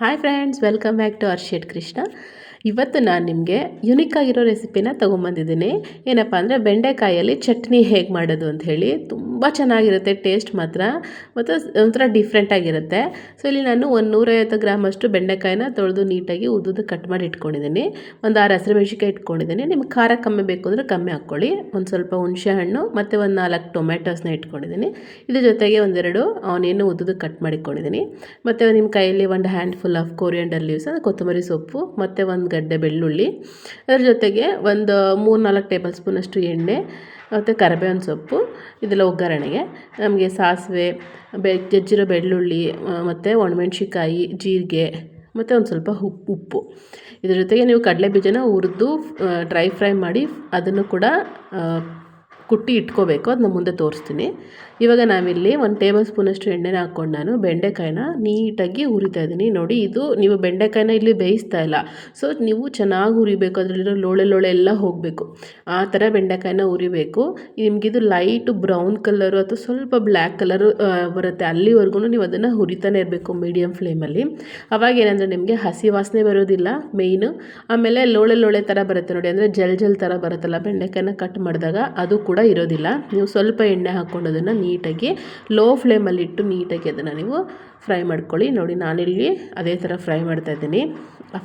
Hi friends, welcome back to Arshit Krishna. ಇವತ್ತು ನಾನು ನಿಮಗೆ ಯುನಿಕ್ ಆಗಿರೋ ರೆಸಿಪಿನ ತೊಗೊಂಬಂದಿದ್ದೀನಿ. ಏನಪ್ಪ ಅಂದರೆ ಬೆಂಡೆಕಾಯಲ್ಲಿ ಚಟ್ನಿ ಹೇಗೆ ಮಾಡೋದು ಅಂತ ಹೇಳಿ. ತುಂಬ ಚೆನ್ನಾಗಿರುತ್ತೆ, ಟೇಸ್ಟ್ ಮಾತ್ರ ಮತ್ತು ಒಂಥರ ಡಿಫ್ರೆಂಟಾಗಿರುತ್ತೆ. ಸೊ ಇಲ್ಲಿ ನಾನು ಒಂದು 150 ಗ್ರಾಮಷ್ಟು ಬೆಂಡೆಕಾಯಿನ ತೊಳೆದು ನೀಟಾಗಿ ಉದ್ದುದ್ದು ಕಟ್ ಮಾಡಿ ಇಟ್ಕೊಂಡಿದ್ದೀನಿ. ಒಂದು 6 ಹಸಿರುಮೆಣಸಿನ್ಕಾಯಿ ಇಟ್ಕೊಂಡಿದ್ದೀನಿ. ನಿಮ್ಗೆ ಖಾರ ಕಮ್ಮಿ ಬೇಕು ಅಂದರೆ ಕಮ್ಮಿ ಹಾಕ್ಕೊಳ್ಳಿ. ಒಂದು ಸ್ವಲ್ಪ ಹುಣಸೆ ಹಣ್ಣು ಮತ್ತು ಒಂದು 4 ಟೊಮೆಟೊಸ್ನ ಇಟ್ಕೊಂಡಿದ್ದೀನಿ. ಇದ್ರ ಜೊತೆಗೆ ಒಂದೆರಡು ಆನಿಯನ್ನು ಉದ್ದುದ್ದು ಕಟ್ ಮಾಡಿಕೊಂಡಿದ್ದೀನಿ. ಮತ್ತು ನಿಮ್ಮ ಕೈಯಲ್ಲಿ ಒಂದು ಹ್ಯಾಂಡ್ಫುಲ್ ಆಫ್ ಕೊರಿಯಂಡರ್ ಲೀವ್ಸ್ ಅಂದರೆ ಕೊತ್ತಂಬರಿ ಸೊಪ್ಪು ಮತ್ತು ಒಂದು ಗಡ್ಡೆ ಬೆಳ್ಳುಳ್ಳಿ, ಅದರ ಜೊತೆಗೆ ಒಂದು 3-4 ಟೇಬಲ್ ಸ್ಪೂನಷ್ಟು ಎಣ್ಣೆ ಮತ್ತು ಕರಿಬೇವಿನ ಸೊಪ್ಪು, ಇದೆಲ್ಲ ಒಗ್ಗರಣೆಗೆ. ನಮಗೆ ಸಾಸಿವೆ, ಜಜ್ಜಿರೋ ಬೆಳ್ಳುಳ್ಳಿ ಮತ್ತು ಒಣಮೆಣ್ಸಿಕಾಯಿ, ಜೀರಿಗೆ ಮತ್ತು ಒಂದು ಸ್ವಲ್ಪ ಉಪ್ಪು. ಇದ್ರ ಜೊತೆಗೆ ನೀವು ಕಡಲೆ ಬೀಜನ ಹುರಿದು ಡ್ರೈ ಫ್ರೈ ಮಾಡಿ ಅದನ್ನು ಕೂಡ ಕುಟ್ಟಿ ಇಟ್ಕೋಬೇಕು. ಅದನ್ನ ಮುಂದೆ ತೋರಿಸ್ತೀನಿ. ಇವಾಗ ನಾವಿಲ್ಲಿ 1 ಟೇಬಲ್ ಸ್ಪೂನಷ್ಟು ಎಣ್ಣೆನ ಹಾಕ್ಕೊಂಡು ನಾನು ಬೆಂಡೆಕಾಯಿನ ನೀಟಾಗಿ ಹುರಿತಾ ಇದ್ದೀನಿ. ನೋಡಿ, ಇದು ನೀವು ಬೆಂಡೆಕಾಯಿನ ಇಲ್ಲಿ ಬೇಯಿಸ್ತಾ ಇಲ್ಲ. ಸೊ ನೀವು ಚೆನ್ನಾಗಿ ಹುರಿಬೇಕು, ಅದರಲ್ಲಿರೋ ಲೋಳೆ ಎಲ್ಲ ಹೋಗಬೇಕು. ಆ ಥರ ಬೆಂಡೆಕಾಯಿನ ಹುರಿಬೇಕು. ನಿಮಗಿದು ಲೈಟ್ ಬ್ರೌನ್ ಕಲರು ಅಥವಾ ಸ್ವಲ್ಪ ಬ್ಲ್ಯಾಕ್ ಕಲರು ಬರುತ್ತೆ, ಅಲ್ಲಿವರೆಗೂ ನೀವು ಅದನ್ನು ಹುರಿತಾನೆ ಇರಬೇಕು ಮೀಡಿಯಮ್ ಫ್ಲೇಮಲ್ಲಿ. ಅವಾಗ ಏನಂದರೆ ನಿಮಗೆ ಹಸಿ ವಾಸನೆ ಬರೋದಿಲ್ಲ ಮೇಯ್ನು. ಆಮೇಲೆ ಲೋಳೆ ಥರ ಬರುತ್ತೆ ನೋಡಿ, ಅಂದರೆ ಜಲ್ ಥರ ಬರುತ್ತಲ್ಲ ಬೆಂಡೆಕಾಯಿನ ಕಟ್ ಮಾಡಿದಾಗ, ಅದು ಕೂಡ ಇರೋದಿಲ್ಲ. ನೀವು ಸ್ವಲ್ಪ ಎಣ್ಣೆ ಹಾಕ್ಕೊಂಡು ಅದನ್ನು ನೀಟಾಗಿ ಲೋ ಫ್ಲೇಮಲ್ಲಿಟ್ಟು ನೀಟಾಗಿ ಅದನ್ನು ನೀವು ಫ್ರೈ ಮಾಡ್ಕೊಳ್ಳಿ. ನೋಡಿ, ನಾನಿಲ್ಲಿ ಅದೇ ಥರ ಫ್ರೈ ಮಾಡ್ತಾಯಿದ್ದೀನಿ.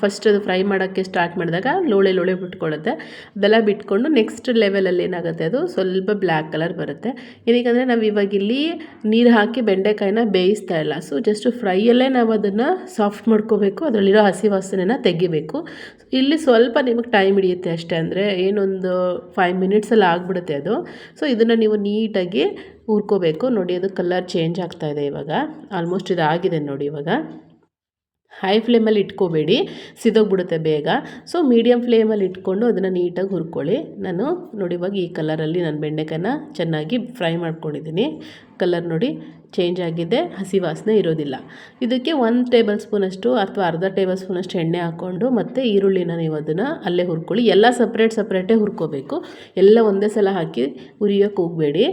ಫಸ್ಟ್ ಅದು ಫ್ರೈ ಮಾಡೋಕ್ಕೆ ಸ್ಟಾರ್ಟ್ ಮಾಡಿದಾಗ ಲೋಳೆ ಬಿಟ್ಕೊಳ್ಳುತ್ತೆ. ಅದೆಲ್ಲ ಬಿಟ್ಕೊಂಡು ನೆಕ್ಸ್ಟ್ ಲೆವೆಲಲ್ಲಿ ಏನಾಗುತ್ತೆ, ಅದು ಸ್ವಲ್ಪ ಬ್ಲ್ಯಾಕ್ ಕಲರ್ ಬರುತ್ತೆ. ಏನಕ್ಕೆ ನಾವು ಇವಾಗ ಇಲ್ಲಿ ನೀರು ಹಾಕಿ ಬೆಂಡೆಕಾಯಿನ ಬೇಯಿಸ್ತಾ ಇಲ್ಲ. ಸೊ ಜಸ್ಟ್ ಫ್ರೈಯಲ್ಲೇ ನಾವು ಅದನ್ನು ಸಾಫ್ಟ್ ಮಾಡ್ಕೋಬೇಕು, ಅದರಲ್ಲಿರೋ ಹಸಿ ವಾಸನೆನ ತೆಗಿಬೇಕು. ಇಲ್ಲಿ ಸ್ವಲ್ಪ ನಿಮಗೆ ಟೈಮ್ ಹಿಡಿಯುತ್ತೆ ಅಷ್ಟೇ, ಅಂದರೆ ಏನೊಂದು 5 ಮಿನಿಟ್ಸಲ್ಲಿ ಆಗಿಬಿಡುತ್ತೆ ಅದು. ಸೊ ಇದನ್ನು ನೀವು ನೀಟಾಗಿ ಹುರ್ಕೋಬೇಕು. ನೋಡಿ, ಅದು ಕಲರ್ ಚೇಂಜ್ ಆಗ್ತಾಯಿದೆ ಇವಾಗ. ಆಲ್ಮೋಸ್ಟ್ ಇದಾಗಿದೆ ನೋಡಿ. ಇವಾಗ ಹೈ ಫ್ಲೇಮಲ್ಲಿ ಇಟ್ಕೋಬೇಡಿ, ಸಿದೋಗ್ಬಿಡುತ್ತೆ ಬೇಗ. ಸೊ ಮೀಡಿಯಮ್ ಫ್ಲೇಮಲ್ಲಿ ಇಟ್ಕೊಂಡು ಅದನ್ನು ನೀಟಾಗಿ ಹುರ್ಕೊಳ್ಳಿ. ನಾನು ನೋಡಿ ಇವಾಗ ಈ ಕಲರಲ್ಲಿ ನಾನು ಬೆಂಡೆಕಾಯಿನ ಚೆನ್ನಾಗಿ ಫ್ರೈ ಮಾಡ್ಕೊಂಡಿದ್ದೀನಿ. ಕಲರ್ ನೋಡಿ ಚೇಂಜ್ ಆಗಿದೆ, ಹಸಿ ವಾಸನೆ ಇರೋದಿಲ್ಲ. ಇದಕ್ಕೆ 1 ಟೇಬಲ್ ಸ್ಪೂನಷ್ಟು ಅಥವಾ ಅರ್ಧ ಟೇಬಲ್ ಸ್ಪೂನಷ್ಟು ಎಣ್ಣೆ ಹಾಕ್ಕೊಂಡು ಮತ್ತು ಈರುಳ್ಳಿನ ನೀವು ಅದನ್ನು ಅಲ್ಲೇ ಹುರ್ಕೊಳ್ಳಿ. ಎಲ್ಲ ಸಪ್ರೇಟೇ ಹುರ್ಕೋಬೇಕು. ಎಲ್ಲ ಒಂದೇ ಸಲ ಹಾಕಿ ಹುರಿಯೋಕ್ಕೆ ಹೋಗಬೇಡಿ,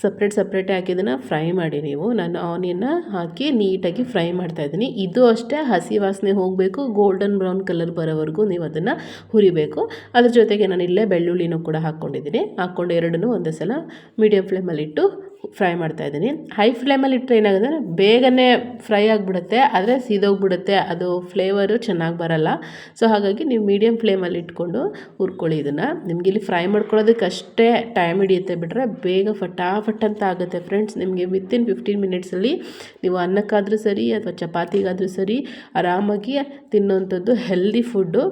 ಸಪ್ರೇಟೇ ಹಾಕಿ ಇದನ್ನು ಫ್ರೈ ಮಾಡಿ. ನೀವು ನಾನು ಆನಿಯನ್ನ ಹಾಕಿ ನೀಟಾಗಿ ಫ್ರೈ ಮಾಡ್ತಾಯಿದ್ದೀನಿ. ಇದು ಅಷ್ಟೇ, ಹಸಿ ವಾಸನೆ ಹೋಗಬೇಕು, ಗೋಲ್ಡನ್ ಬ್ರೌನ್ ಕಲರ್ ಬರೋವರೆಗೂ ನೀವು ಅದನ್ನು ಹುರಿಬೇಕು. ಅದ್ರ ಜೊತೆಗೆ ನಾನು ಇಲ್ಲೇ ಬೆಳ್ಳುಳ್ಳಿನೂ ಕೂಡ ಹಾಕ್ಕೊಂಡಿದ್ದೀನಿ. ಹಾಕ್ಕೊಂಡು ಎರಡನ್ನೂ ಒಂದೇ ಸಲ ಮೀಡಿಯಮ್ ಫ್ಲೇಮಲ್ಲಿಟ್ಟು ಫ್ರೈ ಮಾಡ್ತಾಯಿದ್ದೀನಿ. ಹೈ ಫ್ಲೇಮಲ್ಲಿ ಇಟ್ಟರೆ ಏನಾಗುತ್ತೆ, ಬೇಗನೆ ಫ್ರೈ ಆಗಿಬಿಡುತ್ತೆ, ಆದರೆ ಸೀದೋಗ್ಬಿಡುತ್ತೆ, ಅದು ಫ್ಲೇವರು ಚೆನ್ನಾಗಿ ಬರಲ್ಲ. ಸೊ ಹಾಗಾಗಿ ನೀವು ಮೀಡಿಯಮ್ ಫ್ಲೇಮಲ್ಲಿ ಇಟ್ಕೊಂಡು ಹುರ್ಕೊಳ್ಳಿ ಇದನ್ನು. ನಿಮಗೆ ಇಲ್ಲಿ ಫ್ರೈ ಮಾಡ್ಕೊಳ್ಳೋದಕ್ಕೆ ಅಷ್ಟೇ ಟೈಮ್ ಹಿಡಿಯುತ್ತೆ, ಬಿಟ್ಟರೆ ಬೇಗ ಫಟಾಫಟ್ ಅಂತ ಆಗುತ್ತೆ ಫ್ರೆಂಡ್ಸ್. ನಿಮಗೆ ವಿತಿನ್ 15 ಮಿನಿಟ್ಸಲ್ಲಿ ನೀವು ಅನ್ನಕ್ಕಾದರೂ ಸರಿ ಅಥವಾ ಚಪಾತಿಗಾದರೂ ಸರಿ ಆರಾಮಾಗಿ ತಿನ್ನೋವಂಥದ್ದು ಹೆಲ್ದಿ ಫುಡ್ಡು,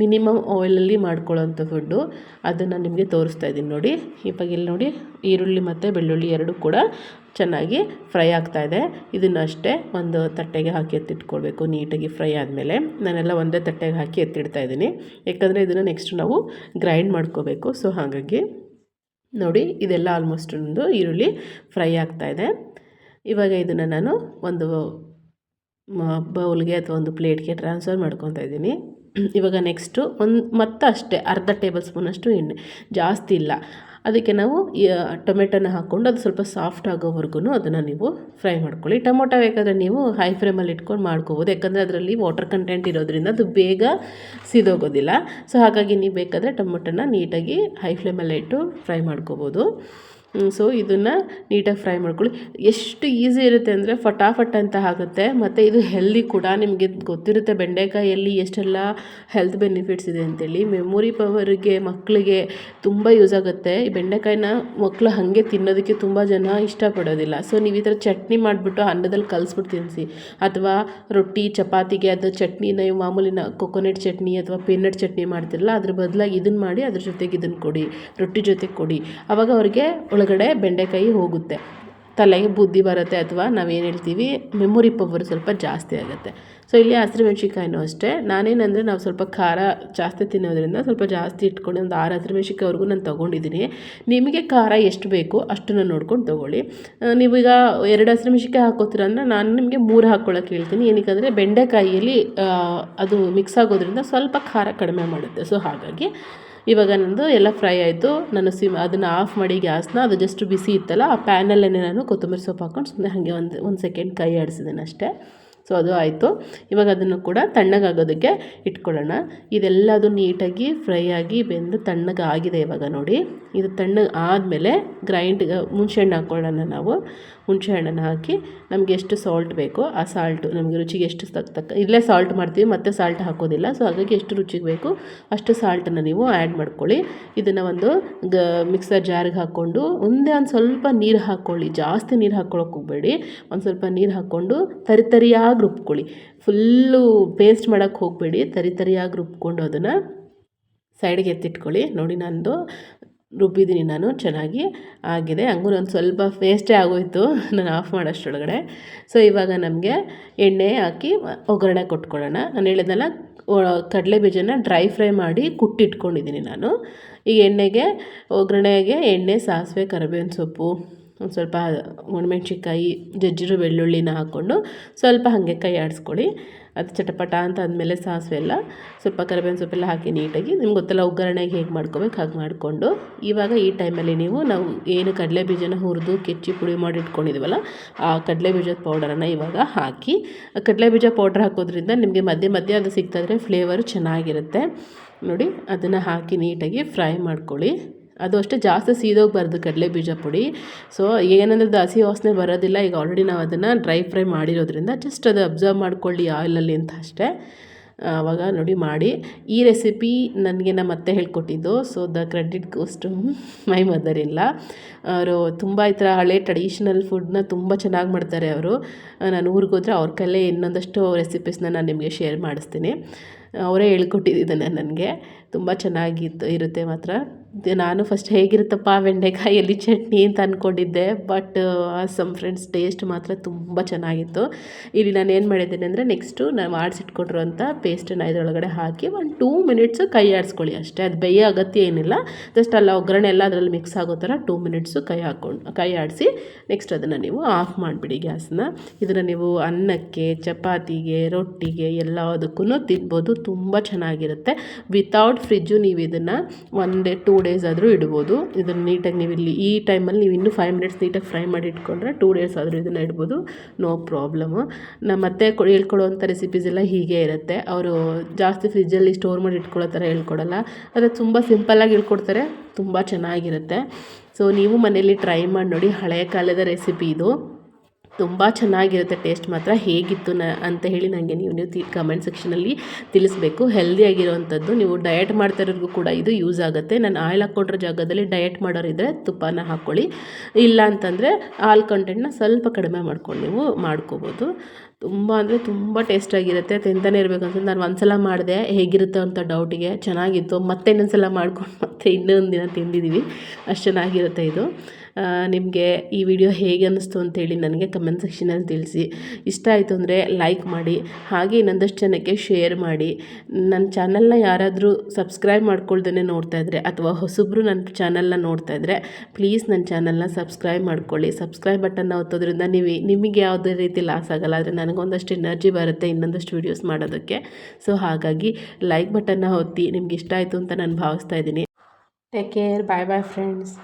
ಮಿನಿಮಮ್ ಆಯಿಲಲ್ಲಿ ಮಾಡ್ಕೊಳ್ಳೋವಂಥ ಫುಡ್ಡು, ಅದನ್ನು ನಿಮಗೆ ತೋರಿಸ್ತಾ ಇದ್ದೀನಿ ನೋಡಿ. ಇವಾಗ ಇಲ್ಲಿ ನೋಡಿ, ಈರುಳ್ಳಿ ಮತ್ತು ಬೆಳ್ಳುಳ್ಳಿ ಎರಡೂ ಕೂಡ ಚೆನ್ನಾಗಿ ಫ್ರೈ ಆಗ್ತಾಯಿದೆ. ಇದನ್ನು ಅಷ್ಟೇ ಒಂದು ತಟ್ಟೆಗೆ ಹಾಕಿ ಎತ್ತಿಟ್ಕೊಳ್ಬೇಕು. ನೀಟಾಗಿ ಫ್ರೈ ಆದಮೇಲೆ ನಾನೆಲ್ಲ ಒಂದೇ ತಟ್ಟೆಗೆ ಹಾಕಿ ಎತ್ತಿಡ್ತಾಯಿದ್ದೀನಿ, ಯಾಕಂದರೆ ಇದನ್ನು ನೆಕ್ಸ್ಟ್ ನಾವು ಗ್ರೈಂಡ್ ಮಾಡ್ಕೋಬೇಕು. ಸೊ ಹಾಗಾಗಿ ನೋಡಿ, ಇದೆಲ್ಲ ಆಲ್ಮೋಸ್ಟ್ ಒಂದು ಈರುಳ್ಳಿ ಫ್ರೈ ಆಗ್ತಾಯಿದೆ. ಇವಾಗ ಇದನ್ನು ನಾನು ಒಂದು ಬೌಲ್ಗೆ ಅಥವಾ ಒಂದು ಪ್ಲೇಟ್ಗೆ ಟ್ರಾನ್ಸ್ಫರ್ ಮಾಡ್ಕೊತಾ ಇದ್ದೀನಿ. ಇವಾಗ ನೆಕ್ಸ್ಟು ಮತ್ತೆ ಅಷ್ಟೇ ಅರ್ಧ ಟೇಬಲ್ ಸ್ಪೂನಷ್ಟು ಎಣ್ಣೆ, ಜಾಸ್ತಿ ಇಲ್ಲ. ಅದಕ್ಕೆ ನಾವು ಟೊಮೆಟೊನ ಹಾಕ್ಕೊಂಡು ಅದು ಸ್ವಲ್ಪ ಸಾಫ್ಟ್ ಆಗೋವರೆಗೂ ಅದನ್ನು ನೀವು ಫ್ರೈ ಮಾಡ್ಕೊಳ್ಳಿ. ಟೊಮೊಟೊ ಬೇಕಾದರೆ ನೀವು ಹೈ ಫ್ಲೇಮಲ್ಲಿ ಇಟ್ಕೊಂಡು ಮಾಡ್ಕೋಬೋದು, ಯಾಕಂದರೆ ಅದರಲ್ಲಿ ವಾಟರ್ ಕಂಟೆಂಟ್ ಇರೋದ್ರಿಂದ ಅದು ಬೇಗ ಸಿದೋಗೋದಿಲ್ಲ. ಸೊ ಹಾಗಾಗಿ ನೀವು ಬೇಕಾದರೆ ಟೊಮೊಟೊನ ನೀಟಾಗಿ ಹೈ ಫ್ಲೇಮಲ್ಲೇ ಇಟ್ಟು ಫ್ರೈ ಮಾಡ್ಕೋಬೋದು. ಸೊ ಇದನ್ನು ನೀಟಾಗಿ ಫ್ರೈ ಮಾಡ್ಕೊಳ್ಳಿ. ಎಷ್ಟು ಈಸಿ ಇರುತ್ತೆ ಅಂದರೆ ಫಟಾಫಟ್ ಅಂತ ಆಗುತ್ತೆ, ಮತ್ತು ಇದು ಹೆಲ್ದಿ ಕೂಡ. ನಿಮಗೆ ಗೊತ್ತಿರುತ್ತೆ ಬೆಂಡೆಕಾಯಲ್ಲಿ ಎಷ್ಟೆಲ್ಲ ಹೆಲ್ತ್ ಬೆನಿಫಿಟ್ಸ್ ಇದೆ ಅಂತೇಳಿ. ಮೆಮೊರಿ ಪವರಿಗೆ, ಮಕ್ಕಳಿಗೆ ತುಂಬ ಯೂಸ್ ಆಗುತ್ತೆ. ಈ ಬೆಂಡೆಕಾಯಿನ ಮಕ್ಕಳು ಹಾಗೆ ತಿನ್ನೋದಕ್ಕೆ ತುಂಬ ಜನ ಇಷ್ಟಪಡೋದಿಲ್ಲ. ಸೊ ನೀವು ಈ ಥರ ಚಟ್ನಿ ಮಾಡಿಬಿಟ್ಟು ಅನ್ನದಲ್ಲಿ ಕಲಿಸ್ಬಿಟ್ಟು ತಿನ್ನಿಸಿ, ಅಥವಾ ರೊಟ್ಟಿ ಚಪಾತಿಗೆ ಅದು ಚಟ್ನಿ ನೀವು ಮಾಮೂಲಿನ ಕೊಕೊನಟ್ ಚಟ್ನಿ ಅಥವಾ ಪೀನಟ್ ಚಟ್ನಿ ಮಾಡ್ತಿರಲ್ಲ, ಅದ್ರ ಬದಲಾಗಿ ಇದನ್ನು ಮಾಡಿ ಅದ್ರ ಜೊತೆಗೆ ಇದನ್ನು ಕೊಡಿ, ರೊಟ್ಟಿ ಜೊತೆಗೆ ಕೊಡಿ. ಆವಾಗ ಅವ್ರಿಗೆ ಒಳಗಡೆ ಬೆಂಡೆಕಾಯಿ ಹೋಗುತ್ತೆ, ತಲೆಗೆ ಬುದ್ಧಿ ಬರುತ್ತೆ, ಅಥವಾ ನಾವೇನು ಹೇಳ್ತೀವಿ ಮೆಮೊರಿ ಪವರ್ ಸ್ವಲ್ಪ ಜಾಸ್ತಿ ಆಗುತ್ತೆ. ಸೊ ಇಲ್ಲಿ ಹಸಿರು ಮೆಣ್ಸಿನ್ಕಾಯಿನೂ ಅಷ್ಟೇ, ನಾನೇನಂದರೆ ನಾವು ಸ್ವಲ್ಪ ಖಾರ ಜಾಸ್ತಿ ತಿನ್ನೋದ್ರಿಂದ ಸ್ವಲ್ಪ ಜಾಸ್ತಿ ಇಟ್ಕೊಂಡು ಒಂದು 6 ಹಸಿರು ಮೆಣ್ಸಿನ್ಕಾಯಿವರೆಗೂ ನಾನು ತೊಗೊಂಡಿದ್ದೀನಿ. ನಿಮಗೆ ಖಾರ ಎಷ್ಟು ಬೇಕೋ ಅಷ್ಟನ್ನು ನೋಡ್ಕೊಂಡು ತೊಗೊಳ್ಳಿ. ನೀವೀಗ 2 ಹಸಿರು ಮೆಣ್ಸಿನ್ಕಾಯಿ ಹಾಕೋತೀರ ಅಂದರೆ ನಾನು ನಿಮಗೆ 3 ಹಾಕ್ಕೊಳ್ಳೋಕೆ ಹೇಳ್ತೀನಿ. ಏನಕ್ಕೆ ಬೆಂಡೆಕಾಯಿಯಲ್ಲಿ ಅದು ಮಿಕ್ಸ್ ಆಗೋದ್ರಿಂದ ಸ್ವಲ್ಪ ಖಾರ ಕಡಿಮೆ ಮಾಡುತ್ತೆ. ಸೊ ಹಾಗಾಗಿ ಇವಾಗ ನಂದು ಎಲ್ಲ ಫ್ರೈ ಆಯಿತು. ನಾನು ಅದನ್ನು ಆಫ್ ಮಾಡಿ ಗ್ಯಾಸ್ನ, ಅದು ಜಸ್ಟ್ ಬಿಸಿ ಇತ್ತಲ್ಲ, ಆ ಪ್ಯಾನಲ್ಲೇ ನಾನು ಕೊತ್ತಂಬರಿ ಸೊಪ್ಪು ಹಾಕ್ಕೊಂಡು ಸುಮ್ಮನೆ ಹಾಗೆ ಒಂದು ಸೆಕೆಂಡ್ ಕೈ ಆಡಿಸಿದ್ದೇನೆ ಅಷ್ಟೇ. ಸೊ ಅದು ಆಯಿತು. ಇವಾಗ ಅದನ್ನು ಕೂಡ ತಣ್ಣಗಾಗೋದಕ್ಕೆ ಇಟ್ಕೊಳ್ಳೋಣ. ಇದೆಲ್ಲದು ನೀಟಾಗಿ ಫ್ರೈ ಆಗಿ ಬೆಂದು ತಣ್ಣಗಾಗಿದೆ. ಇವಾಗ ನೋಡಿ, ಇದು ತಣ್ಣಗೆ ಆದಮೇಲೆ ಗ್ರೈಂಡ್ಗೆ ಹುಣಸೆಹಣ್ಣು ಹಾಕ್ಕೊಳ್ಳೋಣ. ನಾವು ಹುಣಸೆಹಣ್ಣನ್ನು ಹಾಕಿ ನಮಗೆ ಎಷ್ಟು ಸಾಲ್ಟ್ ಬೇಕೋ ಆ ಸಾಲ್ಟು, ನಮಗೆ ರುಚಿಗೆ ಎಷ್ಟು ತಕ್ಕ ಇಲ್ಲೇ ಸಾಲ್ಟ್ ಮಾಡ್ತೀವಿ, ಮತ್ತು ಸಾಲ್ಟ್ ಹಾಕೋದಿಲ್ಲ. ಸೊ ಹಾಗಾಗಿ ಎಷ್ಟು ರುಚಿಗೆ ಬೇಕು ಅಷ್ಟು ಸಾಲ್ಟನ್ನು ನೀವು ಆ್ಯಡ್ ಮಾಡ್ಕೊಳ್ಳಿ. ಇದನ್ನು ಒಂದು ಮಿಕ್ಸರ್ ಜಾರ್ಗೆ ಹಾಕ್ಕೊಂಡು ಒಂದೇ ಒಂದು ಸ್ವಲ್ಪ ನೀರು ಹಾಕ್ಕೊಳ್ಳಿ. ಜಾಸ್ತಿ ನೀರು ಹಾಕ್ಕೊಳ್ಳೋಕೆ ಹೋಗಬೇಡಿ. ಒಂದು ಸ್ವಲ್ಪ ನೀರು ಹಾಕ್ಕೊಂಡು ತರಿಯಾಗಿ ರುಬ್ಕೊಳ್ಳಿ. ಫುಲ್ಲು ಪೇಸ್ಟ್ ಮಾಡೋಕ್ಕೆ ಹೋಗಬೇಡಿ. ತರಿಯಾಗಿ ರುಬ್ಕೊಂಡು ಅದನ್ನು ಸೈಡ್ಗೆ ಎತ್ತಿಟ್ಕೊಳ್ಳಿ. ನೋಡಿ, ನಂದು ರುಬ್ಬಿದ್ದೀನಿ ನಾನು, ಚೆನ್ನಾಗಿ ಆಗಿದೆ. ಹಂಗೂ ಒಂದು ಸ್ವಲ್ಪ ಪೇಸ್ಟೇ ಆಗೋಯ್ತು ನಾನು ಆಫ್ ಮಾಡೋಷ್ಟರೊಳಗಡೆ. ಸೊ ಇವಾಗ ನಮಗೆ ಎಣ್ಣೆ ಹಾಕಿ ಒಗ್ಗರಣೆ ಕೊಟ್ಕೊಳ್ಳೋಣ. ನಾನು ಹೇಳಿದ್ನಲ್ಲ, ಕಡಲೆ ಬೀಜನ ಡ್ರೈ ಫ್ರೈ ಮಾಡಿ ಕುಟ್ಟಿಟ್ಕೊಂಡಿದ್ದೀನಿ ನಾನು. ಈ ಎಣ್ಣೆಗೆ, ಒಗ್ಗರಣೆಗೆ ಎಣ್ಣೆ, ಸಾಸಿವೆ, ಕರಿಬೇವಿನ ಸೊಪ್ಪು, ಒಂದು ಸ್ವಲ್ಪ ಒಣಮೆಣ್ಸಿನ್ಕಾಯಿ, ಜಜ್ಜಿರೋ ಬೆಳ್ಳುಳ್ಳಿನ ಹಾಕ್ಕೊಂಡು ಸ್ವಲ್ಪ ಹಾಗೆ ಕೈ ಆಡಿಸ್ಕೊಳ್ಳಿ. ಅದು ಚಟಪಟ ಅಂತ ಆದಮೇಲೆ ಸಾಸಿವೆ ಎಲ್ಲ, ಸ್ವಲ್ಪ ಕರಿಬೇವಿನ ಸೊಪ್ಪೆಲ್ಲ ಹಾಕಿ ನೀಟಾಗಿ, ನಿಮ್ಗೆ ಗೊತ್ತಲ್ಲ ಒಗ್ಗರಣೆಗೆ ಹೇಗೆ ಮಾಡ್ಕೋಬೇಕು ಹಾಗೆ ಮಾಡಿಕೊಂಡು, ಇವಾಗ ಈ ಟೈಮಲ್ಲಿ ನಾವು ಏನು ಕಡಲೆ ಬೀಜನ ಹುರಿದು ಕೆಚ್ಚಿ ಪುಡಿ ಮಾಡಿ ಇಟ್ಕೊಂಡಿದ್ದೀವಲ್ಲ, ಆ ಕಡಲೆ ಬೀಜದ ಪೌಡರನ್ನು ಇವಾಗ ಹಾಕಿ, ಕಡಲೆ ಬೀಜ ಪೌಡ್ರ್ ಹಾಕೋದ್ರಿಂದ ನಿಮಗೆ ಮಧ್ಯೆ ಮಧ್ಯೆ ಅದು ಸಿಗ್ತಾಯಿದ್ರೆ ಫ್ಲೇವರು ಚೆನ್ನಾಗಿರುತ್ತೆ. ನೋಡಿ, ಅದನ್ನು ಹಾಕಿ ನೀಟಾಗಿ ಫ್ರೈ ಮಾಡ್ಕೊಳ್ಳಿ. ಅದು ಅಷ್ಟೇ ಜಾಸ್ತಿ ಸೀದೋಗಬಾರ್ದು ಕಡಲೆ ಬೀಜ ಪುಡಿ. ಸೊ ಏನಂದ್ರೆ ಅದು ಹಸಿ ವಾಸನೆ ಬರೋದಿಲ್ಲ. ಈಗ ಆಲ್ರೆಡಿ ನಾವು ಅದನ್ನು ಡ್ರೈ ಫ್ರೈ ಮಾಡಿರೋದ್ರಿಂದ ಜಸ್ಟ್ ಅದು ಅಬ್ಸರ್ವ್ ಮಾಡ್ಕೊಳ್ಳಿ ಆಯಿಲಲ್ಲಿ ಅಂತ ಅಷ್ಟೇ. ಆವಾಗ ನೋಡಿ ಮಾಡಿ. ಈ ರೆಸಿಪಿ ನನಗೆ ನಮ್ಮ ಅತ್ತೆ ಹೇಳ್ಕೊಟ್ಟಿದ್ದು. So the credit goes to my mother ಇಲ್ಲ. ಅವರು ತುಂಬ ಈ ಥರ ಹಳೆ ಟ್ರೆಡಿಷನಲ್ ಫುಡ್ನ ತುಂಬ ಚೆನ್ನಾಗಿ ಮಾಡ್ತಾರೆ ಅವರು. ನಾನು ಊರಿಗೆ ಹೋದರೆ ಅವ್ರ ಕೈಲೇ ಇನ್ನೊಂದಷ್ಟು ರೆಸಿಪೀಸ್ನ ನಾನು ನಿಮಗೆ ಶೇರ್ ಮಾಡಿಸ್ತೀನಿ. ಅವರೇ ಹೇಳ್ಕೊಟ್ಟಿದ್ದನ್ನು ನನಗೆ. ತುಂಬ ಚೆನ್ನಾಗಿತ್ತು, ಇರುತ್ತೆ ಮಾತ್ರ. ನಾನು ಫಸ್ಟ್ ಹೇಗಿರುತ್ತಪ್ಪ ಬೆಂಡೆಕಾಯಲ್ಲಿ ಚಟ್ನಿ ಅಂತ ಅಂದ್ಕೊಂಡಿದ್ದೆ. ಬಟ್ ಸಮ್ ಫ್ರೆಂಡ್ಸ್ ಟೇಸ್ಟ್ ಮಾತ್ರ ತುಂಬ ಚೆನ್ನಾಗಿತ್ತು. ಇಲ್ಲಿ ನಾನು ಏನು ಮಾಡಿದ್ದೀನಿ ಅಂದರೆ, ನೆಕ್ಸ್ಟು ನಾನು ಮಾಡಿಸಿಟ್ಕೊಂಡಿರೋಂಥ ಪೇಸ್ಟನ್ನು ಇದರೊಳಗಡೆ ಹಾಕಿ ಒಂದು 2 ಮಿನಿಟ್ಸು ಕೈ ಆಡಿಸ್ಕೊಳ್ಳಿ ಅಷ್ಟೇ. ಅದು ಬೇಯೋ ಅಗತ್ಯ ಏನಿಲ್ಲ. ಜಸ್ಟ್ ಅಲ್ಲ ಒಗ್ಗರಣೆ ಎಲ್ಲ ಅದರಲ್ಲಿ ಮಿಕ್ಸ್ ಆಗೋ ಥರ 2 ಮಿನಿಟ್ಸು ಕೈ ಆಡಿಸಿ ನೆಕ್ಸ್ಟ್ ಅದನ್ನು ನೀವು ಆಫ್ ಮಾಡಿಬಿಡಿ ಗ್ಯಾಸನ್ನ. ಇದನ್ನು ನೀವು ಅನ್ನಕ್ಕೆ, ಚಪಾತಿಗೆ, ರೊಟ್ಟಿಗೆ ಎಲ್ಲದಕ್ಕೂ ತಿನ್ಬೋದು. ತುಂಬ ಚೆನ್ನಾಗಿರುತ್ತೆ. ವಿತೌಟ್ ಫ್ರಿಜ್ಜು ನೀವು ಇದನ್ನು 1 ಡೇ 2 ಡೇಸ್ ಆದರೂ ಇಡ್ಬೋದು. ಇದನ್ನು ನೀಟಾಗಿ ನೀವು ಇಲ್ಲಿ ಈ ಟೈಮಲ್ಲಿ ನೀವು ಇನ್ನೂ 5 ಮಿನಿಟ್ಸ್ ನೀಟಾಗಿ ಫ್ರೈ ಮಾಡಿ ಇಟ್ಕೊಂಡ್ರೆ 2 ಡೇಸ್ ಆದರೂ ಇದನ್ನು ಇಡ್ಬೋದು, ನೋ ಪ್ರಾಬ್ಲಮ್ಮು. ನಮ್ಮ ಮತ್ತೆ ಹೇಳ್ಕೊಡುವಂಥ ರೆಸಿಪೀಸ್ ಎಲ್ಲ ಹೀಗೆ ಇರುತ್ತೆ. ಅವರು ಜಾಸ್ತಿ ಫ್ರಿಜ್ಜಲ್ಲಿ ಸ್ಟೋರ್ ಮಾಡಿ ಇಟ್ಕೊಳ್ಳೋ ಥರ ಹೇಳ್ಕೊಡಲ್ಲ. ಅದು ತುಂಬ ಸಿಂಪಲ್ಲಾಗಿ ಹೇಳ್ಕೊಡ್ತಾರೆ, ತುಂಬ ಚೆನ್ನಾಗಿರುತ್ತೆ. ಸೊ ನೀವು ಮನೇಲಿ ಟ್ರೈ ಮಾಡಿ ನೋಡಿ. ಹಳೆಯ ಕಾಲದ ರೆಸಿಪಿ ಇದು, ತುಂಬ ಚೆನ್ನಾಗಿರುತ್ತೆ. ಟೇಸ್ಟ್ ಮಾತ್ರ ಹೇಗಿತ್ತು ಅಂತ ಹೇಳಿ ನನಗೆ ನೀವು ಕಮೆಂಟ್ ಸೆಕ್ಷನಲ್ಲಿ ತಿಳಿಸ್ಬೇಕು. ಹೆಲ್ದಿಯಾಗಿರೋವಂಥದ್ದು, ನೀವು ಡಯಟ್ ಮಾಡ್ತಾರೋರಿಗೂ ಕೂಡ ಇದು ಯೂಸ್ ಆಗುತ್ತೆ. ನಾನು ಆಯಿಲ್ ಹಾಕ್ಕೊಂಡಿರೋ ಜಾಗದಲ್ಲಿ ಡಯಟ್ ಮಾಡೋರಿದ್ದರೆ ತುಪ್ಪನ ಹಾಕ್ಕೊಳ್ಳಿ. ಇಲ್ಲ ಅಂತಂದರೆ ಹಾಲು ಕಂಟೆಂಟ್ನ ಸ್ವಲ್ಪ ಕಡಿಮೆ ಮಾಡ್ಕೊಂಡು ನೀವು ಮಾಡ್ಕೋಬೋದು. ತುಂಬ ಅಂದರೆ ತುಂಬ ಟೇಸ್ಟಾಗಿರುತ್ತೆ. ತಿಂತಾನೆ ಇರಬೇಕು ಅನ್ಸುತ್ತೆ. ನಾನು ಒಂದು ಸಲ ಮಾಡಿದೆ, ಹೇಗಿರುತ್ತೆ ಅಂತ ಡೌಟಿಗೆ, ಚೆನ್ನಾಗಿತ್ತು. ಮತ್ತೆ ಇನ್ನೊಂದು ಸಲ ಮಾಡ್ಕೊಂಡು ಮತ್ತೆ ಇನ್ನೊಂದು ದಿನ ತಿಂದಿದ್ದೀವಿ. ಅಷ್ಟು ಚೆನ್ನಾಗಿರುತ್ತೆ ಇದು. ನಿಮಗೆ ಈ ವಿಡಿಯೋ ಹೇಗೆ ಅನ್ನಿಸ್ತು ಅಂತೇಳಿ ನನಗೆ ಕಮೆಂಟ್ ಸೆಕ್ಷನಲ್ಲಿ ತಿಳಿಸಿ. ಇಷ್ಟ ಆಯಿತು ಅಂದರೆ ಲೈಕ್ ಮಾಡಿ, ಹಾಗೆ ಇನ್ನೊಂದಷ್ಟು ಜನಕ್ಕೆ ಶೇರ್ ಮಾಡಿ. ನನ್ನ ಚಾನಲ್ನ ಯಾರಾದರೂ ಸಬ್ಸ್ಕ್ರೈಬ್ ಮಾಡ್ಕೊಳ್ದೇ ನೋಡ್ತಾ ಇದ್ದರೆ, ಅಥವಾ ಹೊಸಬ್ರು ನನ್ನ ಚಾನಲ್ನ ನೋಡ್ತಾ ಇದ್ದರೆ, ಪ್ಲೀಸ್ ನನ್ನ ಚಾನಲ್ನ ಸಬ್ಸ್ಕ್ರೈಬ್ ಮಾಡ್ಕೊಳ್ಳಿ. ಸಬ್ಸ್ಕ್ರೈಬ್ ಬಟನ್ನ ಒತ್ತೋದ್ರಿಂದ ನಿಮಗೆ ಯಾವುದೇ ರೀತಿ ಲಾಸ್ ಆಗೋಲ್ಲ. ಆದರೆ ನನಗೊಂದಷ್ಟು ಎನರ್ಜಿ ಬರುತ್ತೆ ಇನ್ನೊಂದಷ್ಟು ವೀಡಿಯೋಸ್ ಮಾಡೋದಕ್ಕೆ. ಸೊ ಹಾಗಾಗಿ ಲೈಕ್ ಬಟನ್ನ ಒತ್ತಿ. ನಿಮ್ಗೆ ಇಷ್ಟ ಆಯಿತು ಅಂತ ನಾನು ಭಾವಿಸ್ತಾ ಇದ್ದೀನಿ. Take care. Bye bye friends.